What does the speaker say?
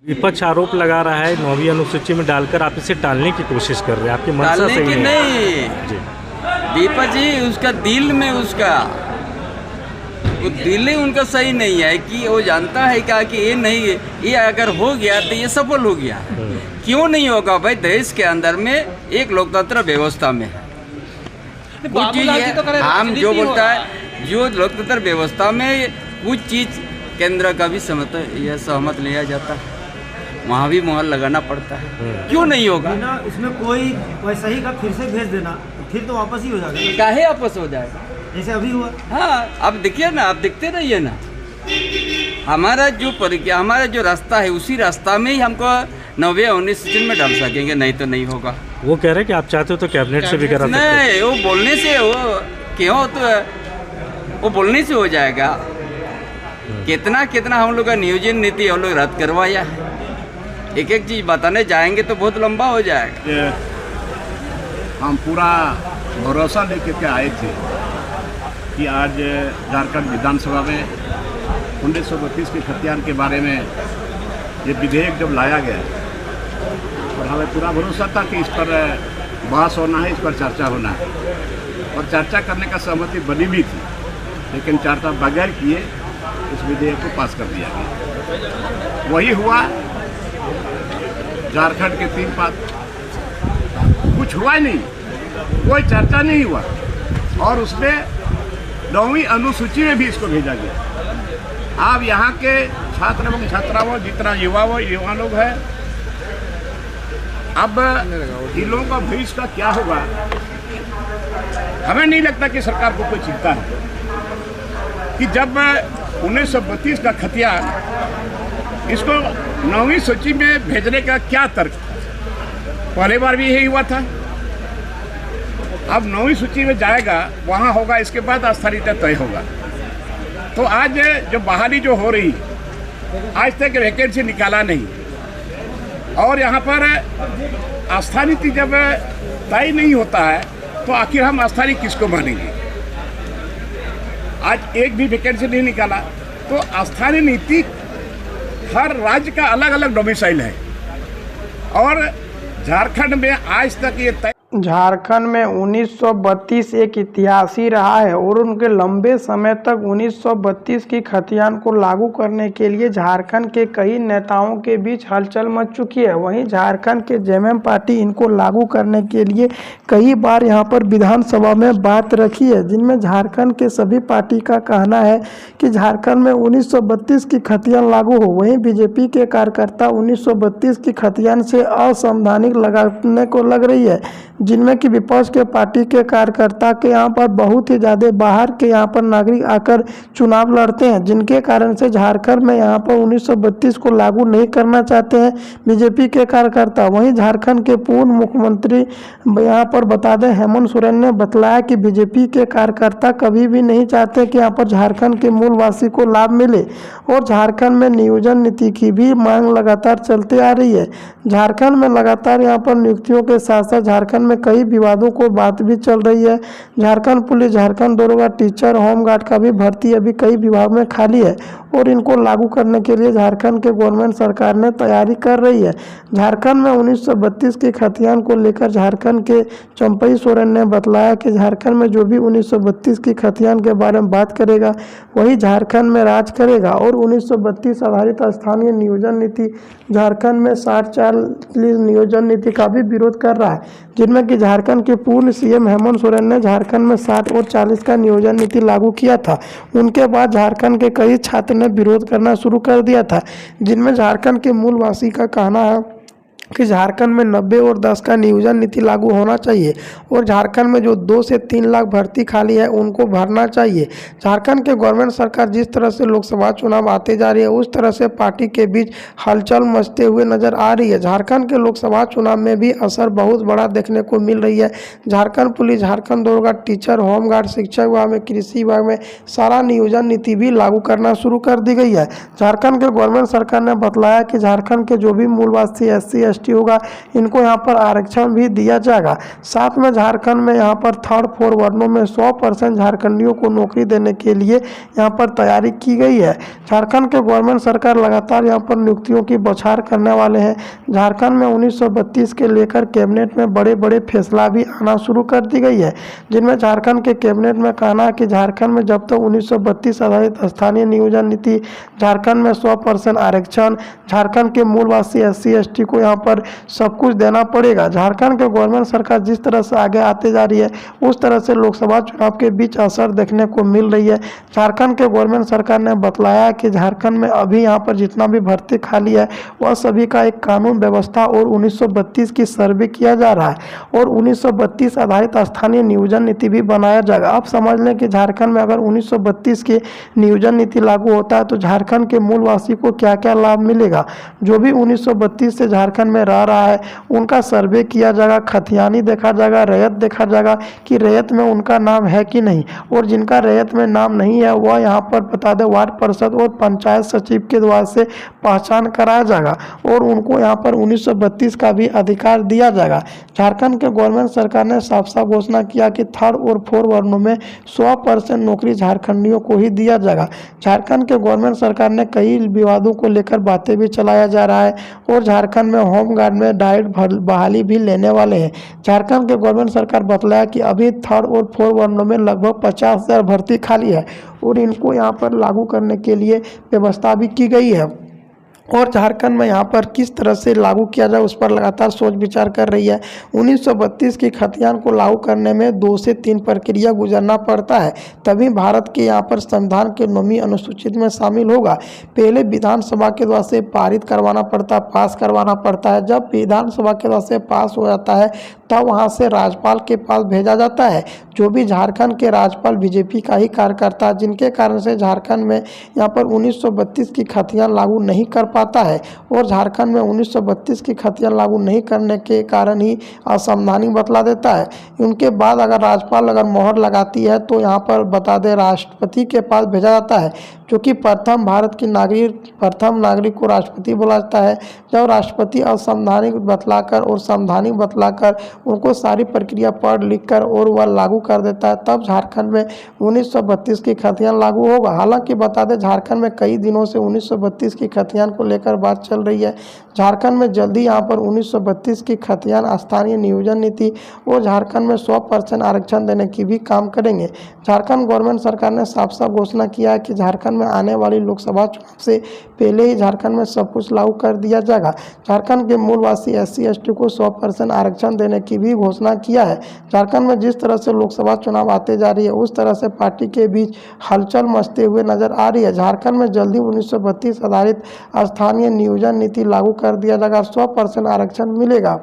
विपक्ष आरोप लगा रहा है 9वीं अनुसूची में डालकर आप इसे टालने की कोशिश कर रहे हैं, आपकी मंशा डालने सही की नहीं जी। दीपक जी, उसका दिल में उसका वो दिल ही उनका सही नहीं है कि वो जानता है क्या कि ये नहीं, ये अगर हो गया तो ये सफल हो गया। क्यों नहीं होगा भाई? देश के अंदर में एक लोकतंत्र व्यवस्था में है कुछ चीज है, हम जो बोलता है जो लोकतंत्र व्यवस्था में कुछ चीज केंद्र का भी सहमत लिया जाता है, वहाँ भी मुहर लगाना पड़ता है। क्यों नहीं होगा? ना उसमें कोई वैसा ही का फिर से भेज देना, फिर तो वापस ही हो जाएगा। काहे वापस हो जाएगा जैसे अभी हुआ। हाँ, अब देखिए ना, आप देखते रहिए ना, हमारा जो रास्ता है उसी रास्ता में ही हमको 9वीं अनुसूची में डाल सकेंगे, नहीं तो नहीं होगा। वो कह रहे हैं कि आप चाहते हो तो कैबिनेट से भी करा सकते हैं। नहीं, वो बोलने से वो क्यों, तो वो बोलने से हो जाएगा। कितना कितना हम लोग का नियोजन नीति हम लोग रद्द करवाया है, एक एक चीज बताने जाएंगे तो बहुत लंबा हो जाएगा। हम पूरा भरोसा लेकर के आए थे कि आज झारखंड विधानसभा में 1932 के खतियान के बारे में ये विधेयक जब लाया गया और हमें पूरा भरोसा था कि इस पर बहस होना है, इस पर चर्चा होना है और चर्चा करने का सहमति बनी भी थी, लेकिन चर्चा बगैर किए इस विधेयक को पास कर दिया गया। वही हुआ झारखंड के 3 पात, कुछ हुआ ही नहीं, कोई चर्चा नहीं हुआ और उसमें 9वीं अनुसूची में भी इसको भेजा गया। अब यहाँ के छात्र एवं छात्राओं, जितना युवा लोग हैं, अब इन लोगों का भविष्य का क्या होगा, हमें नहीं लगता कि सरकार को कोई चिंता है कि जब 1932 का खतियान इसको 9वीं सूची में भेजने का क्या तर्क था? पहले बार भी यही हुआ था। अब 9वीं सूची में जाएगा, वहाँ होगा, इसके बाद अस्थायीता तय होगा। तो आज जो बहाली जो हो रही, आज तक वैकेंसी निकाला नहीं और यहाँ पर आस्था नीति जब तय नहीं होता है तो आखिर हम आस्था नीति किसको मानेंगे? आज एक भी वैकेंसी नहीं निकाला तो आस्था नीति हर राज्य का अलग अलग डोमिसाइल है और झारखंड में आज तक ये तय। झारखंड में 1932 एक इतिहास ही रहा है और उनके लंबे समय तक 1932 की खतियान को लागू करने के लिए झारखंड के कई नेताओं के बीच हलचल मच चुकी है। वहीं झारखंड के जेएमएम पार्टी इनको लागू करने के लिए कई बार यहां पर विधानसभा में बात रखी है, जिनमें झारखंड के सभी पार्टी का कहना है कि झारखंड में 1932 की खतियान लागू हो। वहीं बीजेपी के कार्यकर्ता 1932 की खतियान से असंवैधानिक लगाने को लग रही है, जिनमें कि विपक्ष के पार्टी के कार्यकर्ता के यहाँ पर बहुत ही ज़्यादा बाहर के यहाँ पर नागरिक आकर चुनाव लड़ते हैं, जिनके कारण से झारखंड में यहाँ पर 1932 को लागू नहीं करना चाहते हैं बीजेपी के कार्यकर्ता। वहीं झारखंड के पूर्व मुख्यमंत्री यहाँ पर बता दें हेमंत सोरेन ने बतलाया कि बीजेपी के कार्यकर्ता कभी भी नहीं चाहते कि यहाँ पर झारखंड के मूलवासी को लाभ मिले और झारखंड में नियोजन नीति की भी मांग लगातार चलती आ रही है। झारखंड में लगातार यहाँ पर नियुक्तियों के साथ साथ झारखंड में कई विवादों को बात भी चल रही है। झारखंड पुलिस, झारखंड दरोगा, टीचर, होमगार्ड का भी भर्ती अभी कई विभाग में खाली है और इनको लागू करने के लिए झारखंड के गवर्नमेंट सरकार ने तैयारी कर रही है। झारखंड में 1932 की खतियान को लेकर झारखंड के चंपई सोरेन ने बतलाया कि झारखंड में जो भी 1932 की खतियान के बारे में बात करेगा वही झारखंड में राज करेगा और 1932 आधारित स्थानीय नियोजन नीति झारखंड में 60-40 नियोजन नीति का भी विरोध कर रहा है, जिनमें कि झारखंड के पूर्व सीएम हेमंत सोरेन ने झारखंड में 60 और 40 का नियोजन नीति लागू किया था। उनके बाद झारखंड के कई छात्र ने विरोध करना शुरू कर दिया था, जिनमें झारखंड के मूलवासी का कहना है कि झारखंड में 90 और 10 का नियोजन नीति लागू होना चाहिए और झारखंड में जो 2 से 3 लाख भर्ती खाली है उनको भरना चाहिए। झारखंड के गवर्नमेंट सरकार जिस तरह से लोकसभा चुनाव आते जा रही है उस तरह से पार्टी के बीच हलचल मचते हुए नजर आ रही है। झारखंड के लोकसभा चुनाव में भी असर बहुत बड़ा देखने को मिल रही है। झारखंड पुलिस, झारखंड दरोगा, टीचर, होमगार्ड, शिक्षा विभाग में, कृषि विभाग में सारा नियोजन नीति भी लागू करना शुरू कर दी गई है। झारखंड के गवर्नमेंट सरकार ने बतलाया कि झारखंड के जो भी मूलवासी SC SC होगा इनको यहाँ पर आरक्षण भी दिया जाएगा। साथ में झारखंड में यहाँ पर 3-4 वर्णों में 100% झारखंडियों को नौकरी देने के लिए यहाँ पर तैयारी की गई है। झारखंड के गवर्नमेंट सरकार लगातार यहाँ पर नियुक्तियों की बौछार करने वाले हैं। झारखंड में 1932 के लेकर कैबिनेट में बड़े बड़े फैसला भी आना शुरू कर दी गई है, जिनमें झारखंड के कैबिनेट में कहना है कि झारखंड में जब तक 1932 आधारित स्थानीय नियोजन नीति, झारखंड में 100% आरक्षण, झारखंड के मूलवासी SC ST को यहाँ पर सब कुछ देना पड़ेगा। झारखंड के गवर्नमेंट सरकार जिस तरह से आगे आते जा रही है उस तरह से लोकसभा चुनाव के बीच असर देखने को मिल रही है। झारखंड के गवर्नमेंट सरकार ने बतलाया कि झारखंड में अभी यहाँ पर जितना भी भर्ती खाली है वह सभी का एक कानून व्यवस्था और 1932 की सर्वे किया जा रहा है और 1932 आधारित स्थानीय नियोजन नीति भी बनाया जाएगा। आप समझ लें कि झारखंड में अगर 1932 की नियोजन नीति लागू होता है तो झारखंड के मूलवासी को क्या क्या लाभ मिलेगा। जो भी 1932 से झारखंड में रह रहा है उनका सर्वे किया जाएगा, खतियानी देखा जाएगा, रैयत देखा जाएगा कि रैयत में उनका नाम है कि नहीं, और जिनका रैयत में नाम नहीं है वह यहाँ पर बता दें वार्ड परिषद और पंचायत सचिव के द्वारा से पहचान कराया जाएगा और उनको यहाँ पर 1932 का भी अधिकार दिया जाएगा। झारखंड के गवर्नमेंट सरकार ने साफ साफ घोषणा किया कि 3rd और 4 वर्णों में 100% नौकरी झारखंडियों को ही दिया जाएगा। झारखंड के गवर्नमेंट सरकार ने कई विवादों को लेकर बातें भी चलाया जा रहा है और झारखंड में होमगार्ड में डायरेक्ट बहाली भी लेने वाले हैं। झारखंड के गवर्नमेंट सरकार बतलाया कि अभी 3rd और 4 वर्णों में लगभग 50,000 भर्ती खाली है और इनको यहाँ पर लागू करने के लिए व्यवस्था भी की गई है और झारखंड में यहाँ पर किस तरह से लागू किया जाए उस पर लगातार सोच विचार कर रही है। 1932 की खतियान को लागू करने में 2 से 3 प्रक्रिया गुजरना पड़ता है, तभी भारत के यहाँ पर संविधान के 9वीं अनुसूचित में शामिल होगा। पहले विधानसभा के द्वारा से पारित करवाना पड़ता है, पास करवाना पड़ता है। जब विधानसभा के द्वारा से पास हो जाता है तब वहाँ से राज्यपाल के पास भेजा जाता है, जो भी झारखंड के राज्यपाल बीजेपी का ही कार्यकर्ता है, जिनके कारण से झारखंड में यहाँ पर 1932 की खतियान लागू नहीं कर पाता है और झारखंड में 1932 की खतियान लागू नहीं करने के कारण ही असंवैधानिक बतला देता है। उनके बाद अगर राज्यपाल अगर मोहर लगाती है तो यहाँ पर बता दें राष्ट्रपति के पास भेजा जाता है, जो कि प्रथम नागरिक को राष्ट्रपति बोला जाता है। जब राष्ट्रपति असंवैधानिक बतलाकर और संवैधानिक बतलाकर उनको सारी प्रक्रिया पढ़ लिख कर और वह लागू कर देता है, तब झारखंड में 1932 की खतियान लागू होगा। हालांकि बता दें झारखंड में कई दिनों से 1932 की खतियान को लेकर बात चल रही है। झारखंड में जल्दी यहाँ पर 1932 की खतियान, स्थानीय नियोजन नीति और झारखंड में 100% आरक्षण देने की भी काम करेंगे। झारखंड गवर्नमेंट सरकार ने साफ साफ घोषणा किया है कि झारखंड में आने वाली लोकसभा चुनाव से पहले ही झारखंड में सब कुछ लागू कर दिया जाएगा। झारखंड के मूलवासी SC ST को 100% आरक्षण देने की भी घोषणा किया है। झारखंड में जिस तरह से लोकसभा चुनाव आते जा रही है उस तरह से पार्टी के बीच हलचल मचते हुए नजर आ रही है। झारखंड में जल्दी 1932 आधारित स्थानीय नियोजन नीति लागू कर दिया जाएगा, 100% आरक्षण मिलेगा।